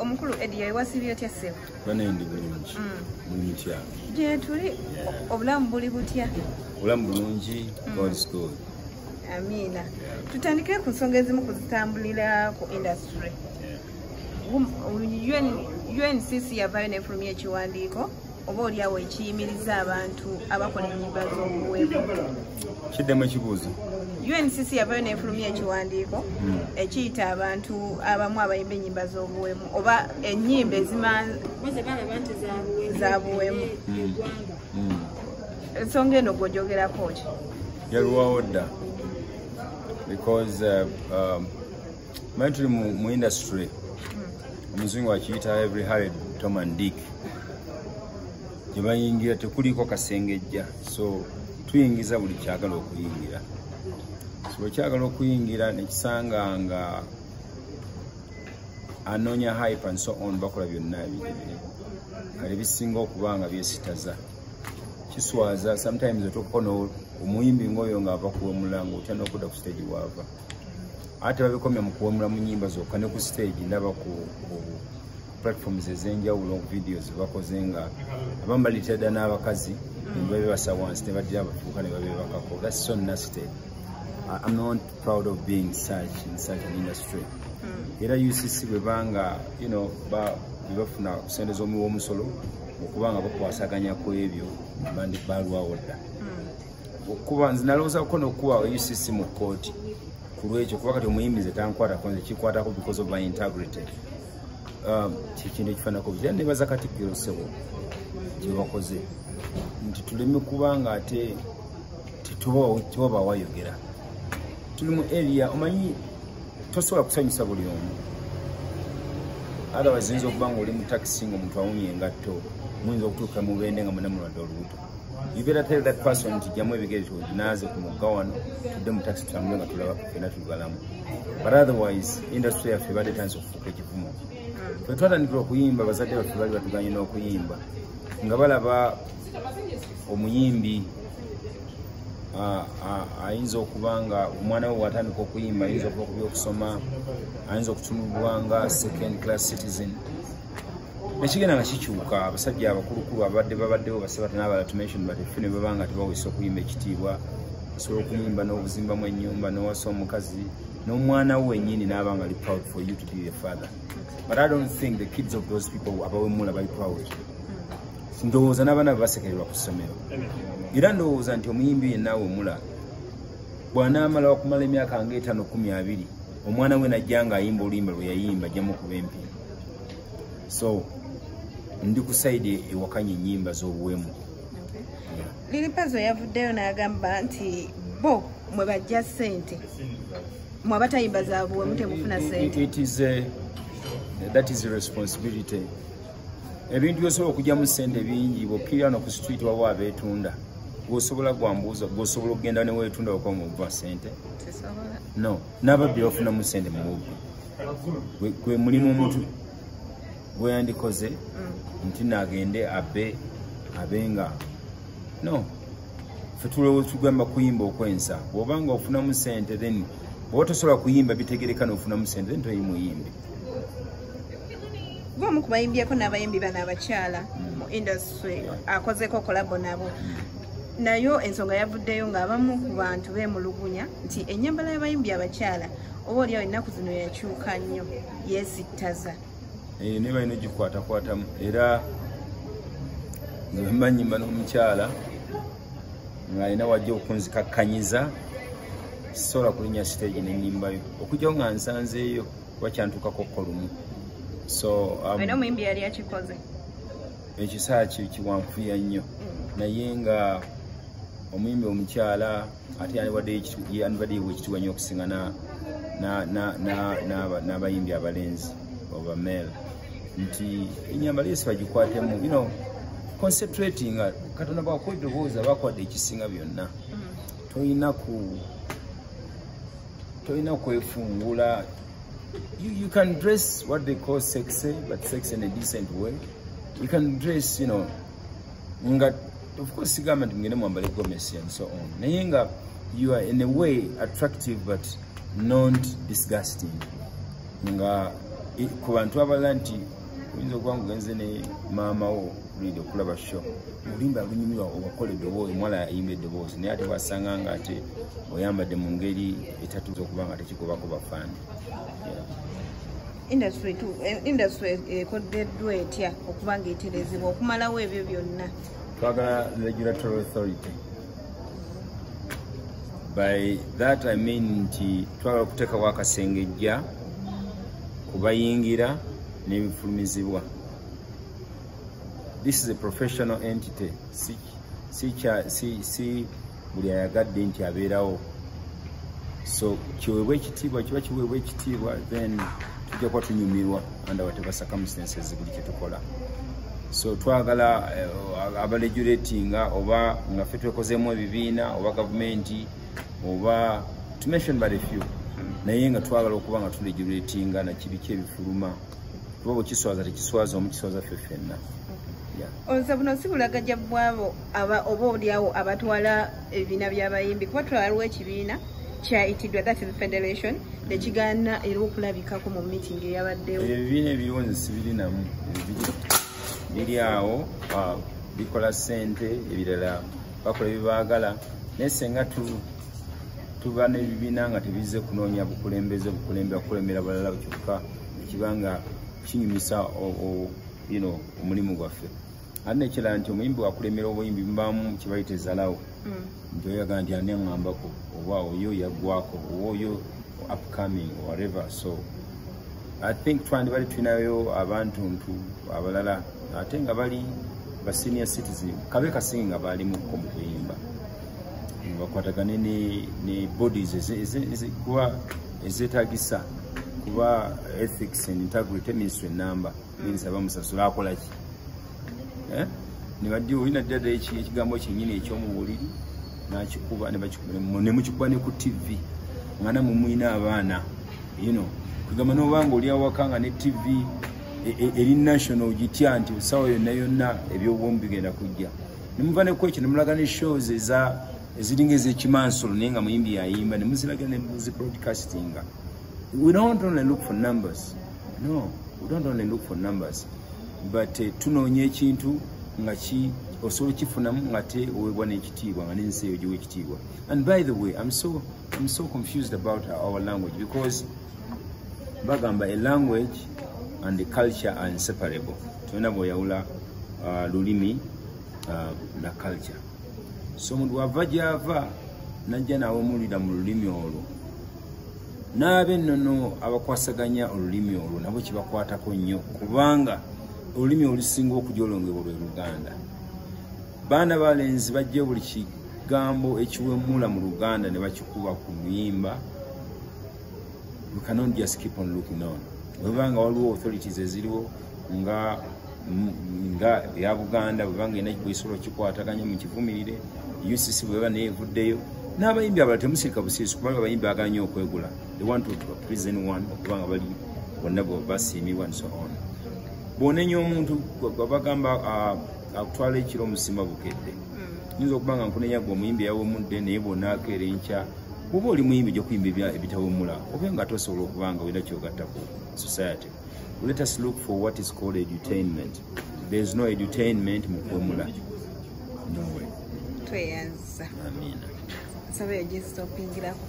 omukulu Eddie wasibye otya ssebo bana ndi bulungi mutya je tuli obulamu buli butya obulamu bulungi God is good amina tutandike ku nsonga ezimu kuzitambulira ku industry UNCC yavaayo n'efulumya ekiwandiiko oba oliawo ekiyimiriza abantu abakola ennyimba z'obuweebu kiddemu ekibuuzo UNCC yavaayo n'efulumya ekiwandiiko ekiyita abantu abamu abayimba ennyimba z'obuweemu oba ennyimba zabuweemu ensonga eno gw'ogyogerako ki yaluwawo dda because manyi tuli mu industry omuzungu akiyita every Harry Tom and Dick gye bayingira tekuliko kasengejja so tuyingiza buli kyagala okuyingira so kyagala okuyingira nekisanga nga anoonya hype and so on bakola byonna ebiri kale bisinga okuba nga byesitaza kiswaza sometimes otokono omuyimbi ng'oyo ng'ava kuwemula ng'otya n'okudda ku stage waava ate babikomya mu kuwemula mu nnyimba zokka ne ku stage ndaba ku platforms ez'enjawulo videos bakoze nga abamu balitedda n'abakazi nebabebasa wansi ne baddira abafuuka ne babebakako. That's so nasty. I'm not proud of being in such an industry. Era UCC bwebanga bebafuna sente z'omuwa omusolo okubanga bakwasaganya ku ebyo bandi balwawo dda okuba nze nalowooza ko n'okuba UCC mu kkooti ku lwekyo kuba kati omuyimbize tankwatako nze kikwatako because of my integrity kikintu ekifaanako bitya nebaza Katikkiro ssebo gye bakoze nti tuleme kubanga ate tetuba wayogera tuli mu area omanyi tosobola kusanyusa buli omu otherwise oyinza okuba nga oli mu taxi nga omuntu awumya engatto muyinza okutuuka mu bende nga munamulwadde olubuto you better tell that person nti jjamu ebigere naaze ku mugga wano tudde mu taxi tutambule nga tulaba fena tuli balamu but otherwise industry yaffe badde tansi okufuuka ekivumo ffe twatandikira okuyimba bazadde baffe bali batuganye n'okuyimba nga balaba omuyimbi ayinza okuba nga omwana we watandika okuyimba ayinza okuba okubyokusoma ayinza okutunulibwa nga second class citizen nekigenda nga kikyuka abasajja abakulukulu babaddewo basebata n'abala tumention but ffe ne baba nga tebawesa okuyimba ekitiibwa osobola okuyimba n'obuzimbamu ennyumba n'owasa omukazi n'omwana we wennyini n'aba nga ali proud for you to be a father but I don't think the kids of those people abawemula bali proud ndowooza n'abaana basekererwa ku ssomero era ndowooza nti omuyimbi yenna awemula bw'anaamala okumala emyaka nga 5-20 omwana we najja ng'ayimba oluyimba lwe yayimba ajjamu kuba empini so ndi ku saidi ewakanya ennyimba z'obuwemu Lili Pazo yavuddeyo n'agamba nti bo mwe bajja ssente mwe abatayimba za buwemu temufuna ssente that is a responsibility ebintu byosobola okugyamu ssente bingi bw'okkirira no ku street waba abeetunda gwosobola gwambuuza gwosobola okugenda ne weetunda okuba mububa ssente no n'ababbi bafunamu ssente mu bubbi gwe mulimu omuntu gwe yandikoze nti naagende abenga no ffe tugamba kuyimba okwensa bw'obanga ofunamu ssente then bw'oba tosobola kuyimba bitegereka n'ofunamu ssente then toyi muyimbi gwomu ku bayimbyeko n'abayimbi bano abakyala mu industry akozeko kolabo nabo nayo ensonga yavuddeyo ng'abamu ku bantu beemulugunya nti ennyambala y'abayimbi abakyala oba oliawo ennaku zino yakyuka nnyo yeesittaza ne balina ogikwatakwatamu era ngemba nnyimba n'omukyala ng'alina wajja okunzikakkanyiza sisobola kulinnya stage n'ennyimbayo okugyawo nga nsanzeeyo kuba kyantuukako kolumu so omuyimbi yali akikoze ekisaa kiwanfuya nnyo naye nga omuyimbi omukyala ate yandibadde ekitiibwa nnyo okusinga n'abayimbi abalenzi oba male nti ennyambala yesi bagikwatemu concentrating katonda bwakuwa eddoboozi abakwadde ekisinga byonna tolina kwefungula. You can dress what they call sexy, but sexy in a decent way. You can dress, of course, government and so on. Nayenga, you are in a way attractive, but not disgusting. Nga ku bantu abalala nti oyinza okuba ngugenze ne maama wo lidi okulaba show olimba lunyumirwa obakola eddoboozi omuwala ayimba eddoboozi naye ate wasanga nga ate oyambadde mu ngeri etatuza okuba nga tekigobako bafaani. industry ekodeddwa etya okuba nga eterezebwa okumalawo ebyo byonna? Twagala regulatory authority. By that I mean nti twagala okuteekawo akasengejja kubayingira n'ebifulumizibwa. This is a professional entity. Si buli ayagadde nti abeerawo. So kiweebwa ekitiibwa, kiba kiweebwa ekitiibwa, then tujja kuba tunyumirwa under whatever circumstances buli kyetukola. So twagala abaregulatinga oba nga ffe twekozeemu ebibiina oba gavumenti oba to mention but a few, naye nga twagala okuba nga turegulatinga nakibiki ebifuluma kuba bwekiswaza tekiswaza omukiswaza ffe ffenna. Oluzza buno si bulagajja bwabo oba oliawo abatwala ebibiina by'abayimbi kuba twaliwo ekibiina kyayitiddwa that is federation nekigaana era okulabikako mu meeting eyabaddewo. Ebibiina ebiriwo nze sibirinamu biri awo bikola ssente ebirala bakola ebibaagala naye senga tuba n'ebibiina nga tebize kunoonya bukulembera balala kyokka ekibanga kinyumisa omulimu gwaffe. Ate nekirala nti omuyimbi wakulemera obuyimbi mubaamu kibayita ezalawo nti oyaga nti ani aŋŋambako oba oyo yaggwako oba oyo upcoming whatever. So I think twandibali tulinayo abantuntu abalala ate nga bali ba senior citizen kabe kasinga nga baalimuko mu kuyimba bakwatagane ne bodies kuba ezeetagisa kuba ethics and integrity ministry number means abamusasula akolaki nibadde olina ddala ekigambo kyennyini ekyomuwuliri nakikuba nemukikuba ne ku TV nga namwe muyina abaana kugamba n'obanga oli awaka nga ne TV eri national ogitya nti sawa yonna yonna ebyobwomu bigenda kujja nemuva nekwekyo nemulaga ne shows eziringa ez'ekimansolo naye nga muyimbi yayimba nemuziraga nemuzi broadcastinga. We don't only look for numbers. No, we don't only look for numbers. But tunoonya ekintu nga osobola kifunamu nga te oweebwa n'ekitiibwa nga n'ensi eyo giwa ekitiibwa. And by the way, I'm so confused about our language because bagamba a language and the culture are inseparable. Tulina bw'oyawula lulimi na culture. So omuntu wava gy'ava najja n'awemulira mu lulimi olwo n'abennono abakwasaganya olulimi olwo nabo kibakwatako nnyo kubanga olulimi olusinga okujolongebwa lwe Luganda. Baana balenzi bajja buli kigambo ekiwemula mu Luganda ne bakikuba ku muyimba. We cannot just keep on looking on. Webanga waliwo authorities eziriwo nga ya Buganda webanga ina kibwisolo kikwataganya mu kivumirire UCC bweba neevuddeyo n'abayimbi abalala temusirika busirisi kubanga abayimbi aganya okwegula. They want to prison one okubanga bali bonna basiimibwa and so on. Bw'onenya omuntu bagamba akutwala ekiro omusimba bukedde nyinza okubanga nkunenya gwe omuyimbi yawemudde naye bw'onaakeera enkya oba oli muyimbi gy'okuyimba ebitawemula oba nga tosobola okubanga olina kyogatta ku society. Let us look for what is called edutainment. There is no edutainment mu kuwemula. No way. Tweyanza. Amina. Sabe ogisitopingirako.